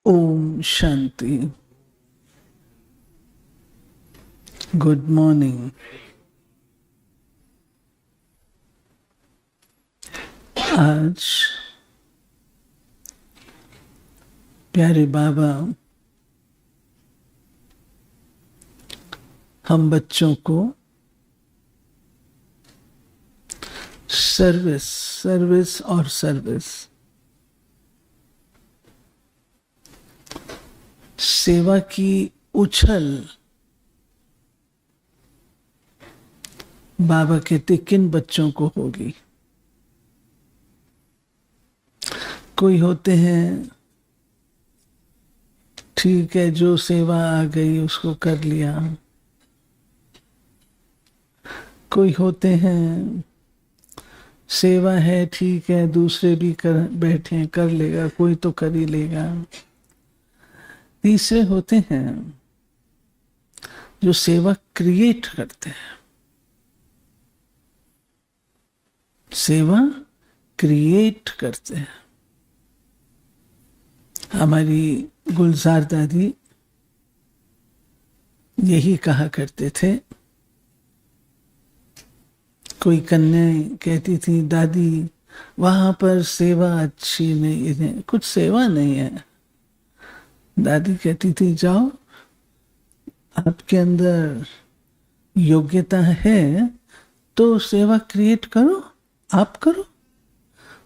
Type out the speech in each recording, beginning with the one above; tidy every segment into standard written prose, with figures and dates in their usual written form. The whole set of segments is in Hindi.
ओम शांति। Good morning. आज प्यारे बाबा हम बच्चों को सर्विस और सर्विस, सेवा की उछल, बाबा कहते किन बच्चों को होगी। कोई होते हैं ठीक है, जो सेवा आ गई उसको कर लिया। कोई होते हैं सेवा है ठीक है, दूसरे भी कर बैठे कर लेगा, कोई तो कर ही लेगा। तीसरे होते हैं जो सेवा क्रिएट करते हैं, सेवा क्रिएट करते हैं। हमारी गुलजार दादी यही कहा करते थे। कोई कन्या कहती थी दादी वहां पर सेवा अच्छी नहीं है, कुछ सेवा नहीं है। दादी कहती थी जाओ, आपके अंदर योग्यता है तो सेवा क्रिएट करो, आप करो।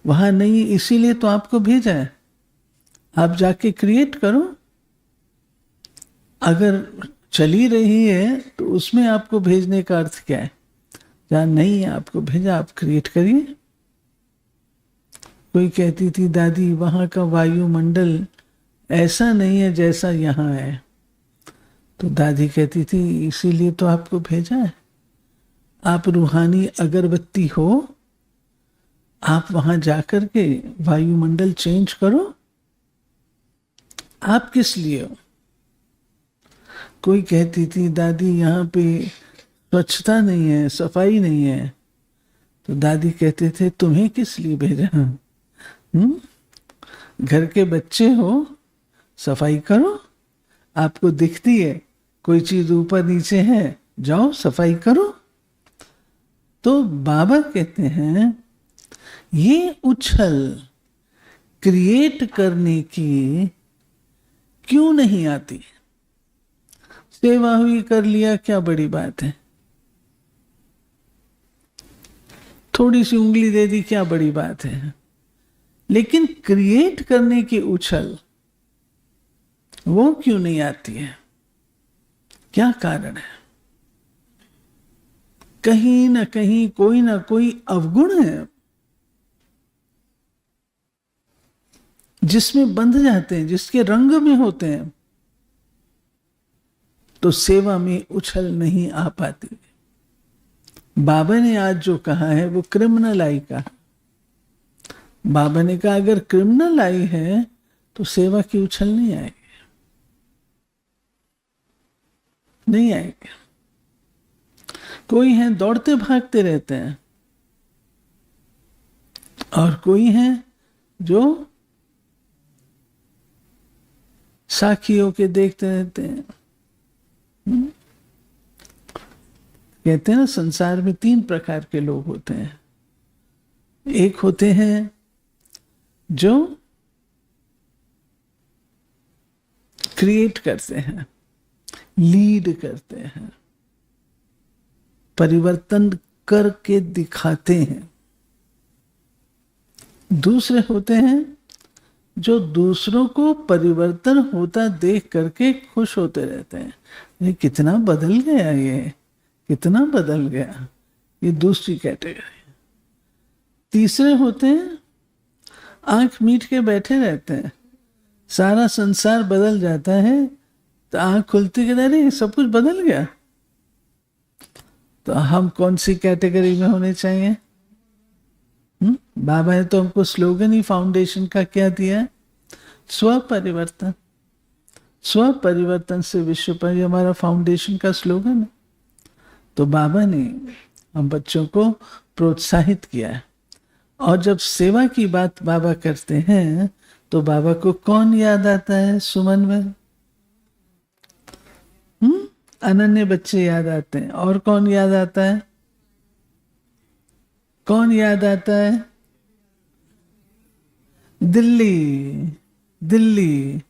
वहां नहीं इसीलिए तो आपको भेजा है, आप जाके क्रिएट करो। अगर चली रही है तो उसमें आपको भेजने का अर्थ क्या है? जहां नहीं है आपको भेजा, आप क्रिएट करिए। कोई कहती थी दादी वहां का वायुमंडल ऐसा नहीं है जैसा यहाँ है, तो दादी कहती थी इसीलिए तो आपको भेजा है। आप रूहानी अगरबत्ती हो, आप वहां जाकर के वायुमंडल चेंज करो। आप किस लिए हो? कोई कहती थी दादी यहाँ पे स्वच्छता नहीं है, सफाई नहीं है, तो दादी कहते थे तुम्हें किस लिए भेजा? घर के बच्चे हो, सफाई करो। आपको दिखती है कोई चीज ऊपर नीचे है, जाओ सफाई करो। तो बाबा कहते हैं ये उछल क्रिएट करने की क्यों नहीं आती? सेवा हुई, कर लिया, क्या बड़ी बात है। थोड़ी सी उंगली दे दी, क्या बड़ी बात है। लेकिन क्रिएट करने की उछल वो क्यों नहीं आती है? क्या कारण है? कहीं ना कहीं कोई ना कोई अवगुण है जिसमें बंध जाते हैं, जिसके रंग में होते हैं, तो सेवा में उछल नहीं आ पाती। बाबा ने आज जो कहा है वो क्रिमिनल आई कहा। बाबा ने कहा अगर क्रिमिनल आई है तो सेवा की उछल नहीं आएगी, नहीं आएगी। कोई है दौड़ते भागते रहते हैं, और कोई है जो साखी होके देखते रहते हैं। कहते हैं ना संसार में 3 प्रकार के लोग होते हैं। एक होते हैं जो क्रिएट करते हैं, लीड करते हैं, परिवर्तन करके दिखाते हैं। दूसरे होते हैं जो दूसरों को परिवर्तन होता देख करके खुश होते रहते हैं, ये कितना बदल गया, ये कितना बदल गया। ये दूसरी कैटेगरी। तीसरे होते हैं आंख मीट के बैठे रहते हैं, सारा संसार बदल जाता है तो आंख खुलती कि अरे सब कुछ बदल गया। तो हम कौन सी कैटेगरी में होने चाहिए? बाबा ने तो हमको स्लोगन ही फाउंडेशन का क्या दिया है? स्वपरिवर्तन। स्वपरिवर्तन से विश्व पर, हमारा फाउंडेशन का स्लोगन है। तो बाबा ने हम बच्चों को प्रोत्साहित किया है। और जब सेवा की बात बाबा करते हैं तो बाबा को कौन याद आता है सुमन में? अनन्य बच्चे याद आते हैं। और कौन याद आता है? कौन याद आता है? दिल्ली। दिल्ली,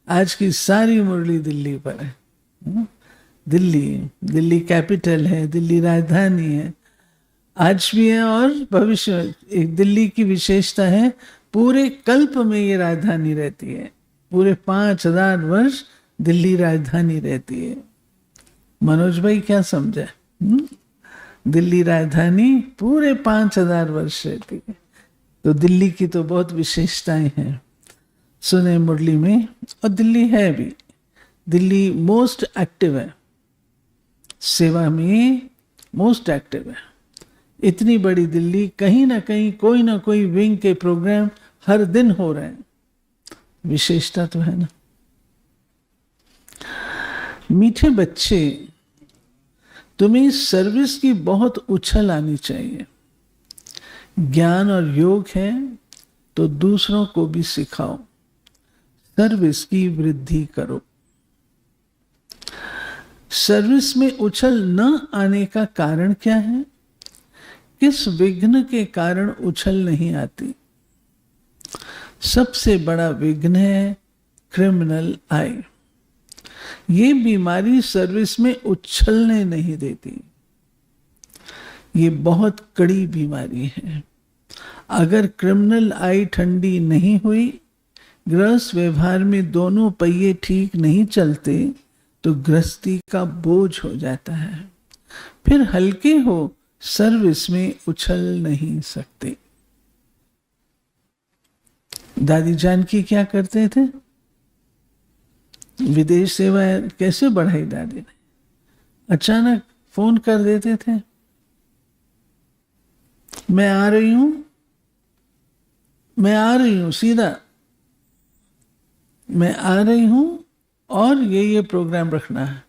आज की सारी मुरली दिल्ली पर है। दिल्ली, दिल्ली कैपिटल है, दिल्ली राजधानी है, आज भी है और भविष्य में। एक दिल्ली की विशेषता है, पूरे कल्प में ये राजधानी रहती है। पूरे 5000 वर्ष दिल्ली राजधानी रहती है। मनोज भाई क्या समझे? दिल्ली राजधानी पूरे 5000 वर्ष रहती है। तो दिल्ली की तो बहुत विशेषताएं हैं सुने मुरली में। और दिल्ली है भी, दिल्ली मोस्ट एक्टिव है, सेवा में मोस्ट एक्टिव है। इतनी बड़ी दिल्ली, कहीं ना कोई विंग के प्रोग्राम हर दिन हो रहे हैं। विशेषता तो है ना। मीठे बच्चे, तुम्हें सर्विस की बहुत उछल आनी चाहिए। ज्ञान और योग है तो दूसरों को भी सिखाओ, सर्विस की वृद्धि करो। सर्विस में उछल न आने का कारण क्या है? किस विघ्न के कारण उछल नहीं आती? सबसे बड़ा विघ्न है क्रिमिनल आई। ये बीमारी सर्विस में उछलने नहीं देती। ये बहुत कड़ी बीमारी है। अगर क्रिमिनल आई ठंडी नहीं हुई, गृहस्थ व्यवहार में दोनों पहिए ठीक नहीं चलते, तो गृहस्थी का बोझ हो जाता है। फिर हल्के हो, सर्विस में उछल नहीं सकते। दादी जानकी क्या करते थे? विदेश सेवा कैसे बढ़ाई दादी ने? अचानक फोन कर देते थे, मैं आ रही हूं, मैं आ रही हूं, सीधा मैं आ रही हूं और ये प्रोग्राम रखना है।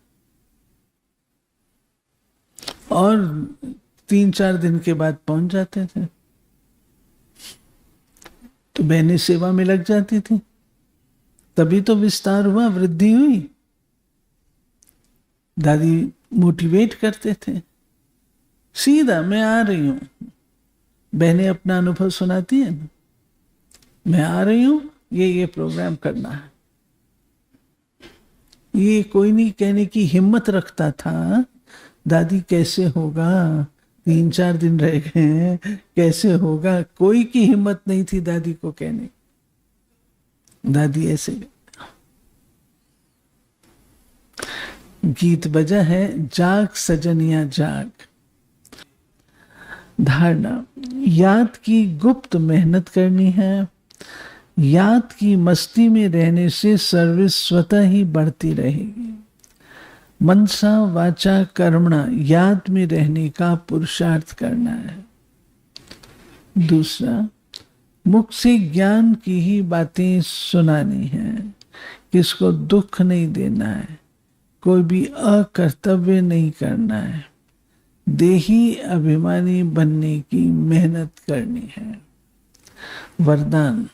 और 3-4 दिन के बाद पहुंच जाते थे। तो बहनें सेवा में लग जाती थी, तभी तो विस्तार हुआ, वृद्धि हुई। दादी मोटिवेट करते थे, सीधा मैं आ रही हूं। बहनें अपना अनुभव सुनाती है ना, मैं आ रही हूं, ये प्रोग्राम करना है। ये कोई नहीं कहने की हिम्मत रखता था, दादी कैसे होगा, 3-4 दिन रह गए हैं, कैसे होगा? कोई की हिम्मत नहीं थी दादी को कहने। दादी ऐसे गीत बजा है, जाग सजनिया जाग। धारणा, याद की गुप्त मेहनत करनी है। याद की मस्ती में रहने से सर्विस स्वतः ही बढ़ती रहेगी। मनसा वाचा कर्मणा, याद में रहने का पुरुषार्थ करना है। दूसरा, मुख से ज्ञान की ही बातें सुनानी है, किसको दुख नहीं देना है, कोई भी अकर्तव्य नहीं करना है, देही अभिमानी बनने की मेहनत करनी है। वरदान,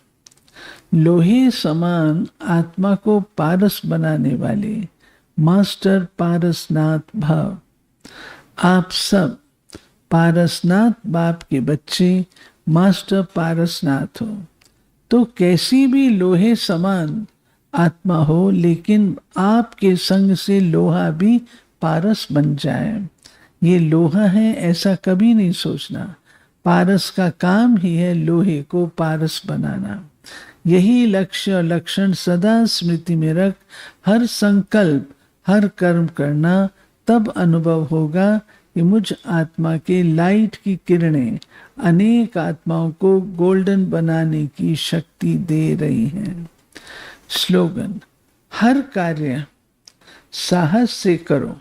लोहे समान आत्मा को पारस बनाने वाले मास्टर पारसनाथ भव। आप सब पारसनाथ बाप के बच्चे मास्टर पारसनाथ हो। तो कैसी भी लोहे समान आत्मा हो, लेकिन आपके संग से लोहा भी पारस बन जाए। ये लोहा है ऐसा कभी नहीं सोचना। पारस का काम ही है लोहे को पारस बनाना। यही लक्ष्य और लक्षण सदा स्मृति में रख हर संकल्प, हर कर्म करना। तब अनुभव होगा कि मुझ आत्मा के लाइट की किरणें अनेक आत्माओं को गोल्डन बनाने की शक्ति दे रही हैं। स्लोगन, हर कार्य साहस से करो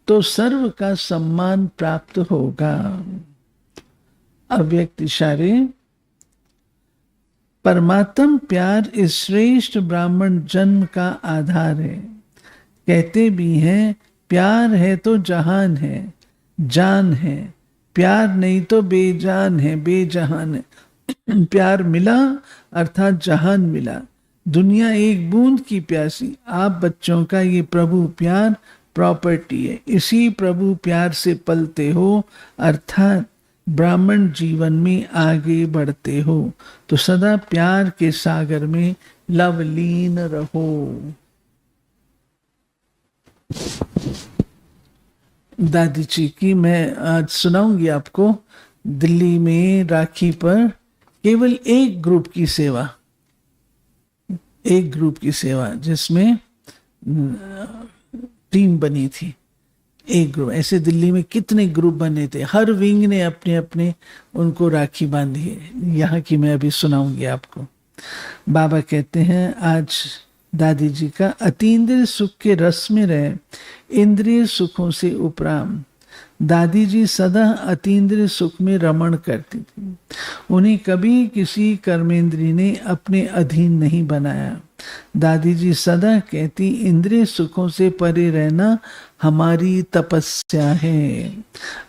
तो सर्व का सम्मान प्राप्त होगा। अव्यक्त इशारे, परमात्म प्यार इस श्रेष्ठ ब्राह्मण जन्म का आधार है। कहते भी हैं प्यार है तो जहान है, जान है, प्यार नहीं तो बेजान है, बेजहान है। प्यार मिला अर्थात जहान मिला, दुनिया एक बूंद की प्यासी, आप बच्चों का ये प्रभु प्यार प्रॉपर्टी है, इसी प्रभु प्यार से पलते हो अर्थात ब्राह्मण जीवन में आगे बढ़ते हो, तो सदा प्यार के सागर में लवलीन रहो। दादी जी की मैं आज सुनाऊंगी आपको। दिल्ली में राखी पर केवल एक ग्रुप की सेवा, एक ग्रुप की सेवा जिसमें टीम बनी थी, एक ग्रुप। ऐसे दिल्ली में कितने ग्रुप बने थे, हर विंग ने अपने अपने उनको राखी बांधी है। यहाँ की मैं अभी सुनाऊंगी आपको। बाबा कहते हैं आज दादी जी का, अतीन्द्रिय सुख के रस में रहे, इंद्रिय सुखों से उपराम। दादी जी सदा अतीन्द्रिय सुख में रमण करती थी, उन्हें कभी किसी कर्मेंद्री ने अपने अधीन नहीं बनाया। दादी जी सदा कहती, इंद्रिय सुखों से परे रहना हमारी तपस्या है,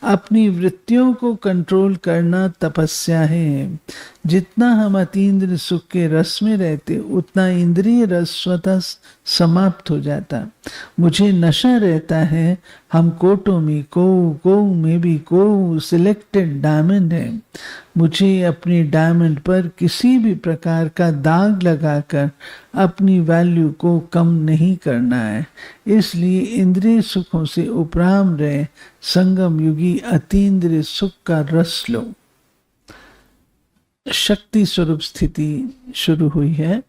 अपनी वृत्तियों को कंट्रोल करना तपस्या है। जितना हम अतीन्द्रिय सुख के रस में रहते उतना इंद्रिय रस स्वतः समाप्त हो जाता। मुझे नशा रहता है, हम कोटों में को में भी को सिलेक्टेड डायमंड है। मुझे अपने डायमंड पर किसी भी प्रकार का दाग लगाकर अपनी वैल्यू को कम नहीं करना है। इसलिए इंद्रिय सुखों से उपराम रहे, संगम युगी अतीन्द्रिय सुख का रस लो। शक्ति स्वरूप स्थिति शुरू हुई है।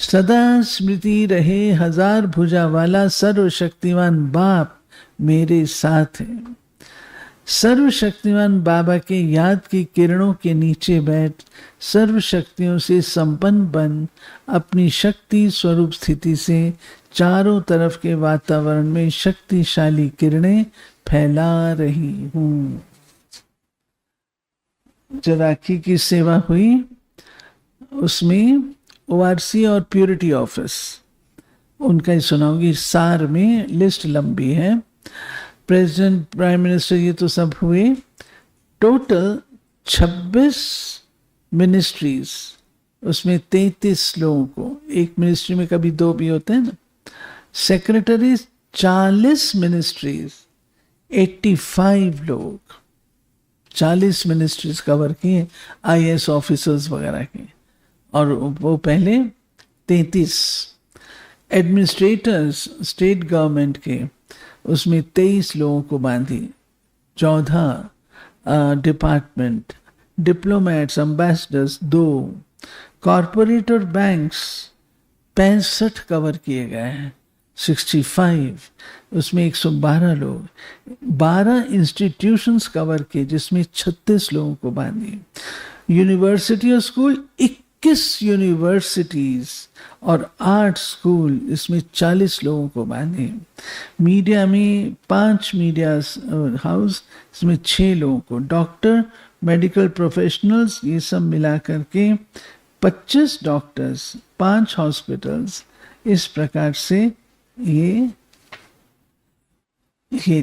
सदा स्मृति रहे हजार भुजा वाला सर्वशक्तिमान बाप मेरे साथ है। सर्वशक्तिमान बाबा के याद की किरणों के नीचे बैठ सर्व शक्तियों से संपन्न बन अपनी शक्ति स्वरूप स्थिति से चारों तरफ के वातावरण में शक्तिशाली किरणें फैला रही हूँ। जो राखी की सेवा हुई उसमें ओआरसी और प्योरिटी ऑफिस उनका ही सुनाऊंगी। सार में लिस्ट लंबी है, प्रेसिडेंट प्राइम मिनिस्टर ये तो सब हुए। टोटल 26 मिनिस्ट्रीज, उसमें 33 लोगों को, एक मिनिस्ट्री में कभी 2 भी होते हैं ना। सेक्रेटरी 40 मिनिस्ट्रीज, 85 लोग, 40 मिनिस्ट्रीज कवर किए, आईएएस ऑफिसर्स वगैरह के। और वो पहले 33 एडमिनिस्ट्रेटर्स स्टेट गवर्नमेंट के, उसमें 23 लोगों को बांधी, 14 डिपार्टमेंट, डिप्लोमेट्स एम्बेसडर्स 2, कॉरपोरेट और बैंक्स 65 कवर किए गए हैं, 65, उसमें 112 लोग, 12 इंस्टीट्यूशंस कवर किए जिसमें 36 लोगों को बांधी। यूनिवर्सिटी और स्कूल 21 यूनिवर्सिटीज और 8 स्कूल, इसमें 40 लोगों को बांधे। मीडिया में 5 मीडिया हाउस, इसमें 6 लोगों को। डॉक्टर, मेडिकल प्रोफेशनल्स, ये सब मिला करके 25 डॉक्टर्स, 5 हॉस्पिटल्स, इस प्रकार से ये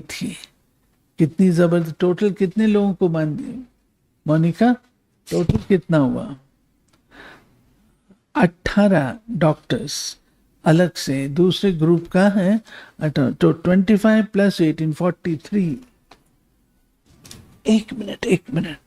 थी। कितनी जबरदस्त। टोटल कितने लोगों को बांधे मोनिका? टोटल कितना हुआ? 18 डॉक्टर्स अलग से दूसरे ग्रुप का है, तो 25 + 18 43। एक मिनट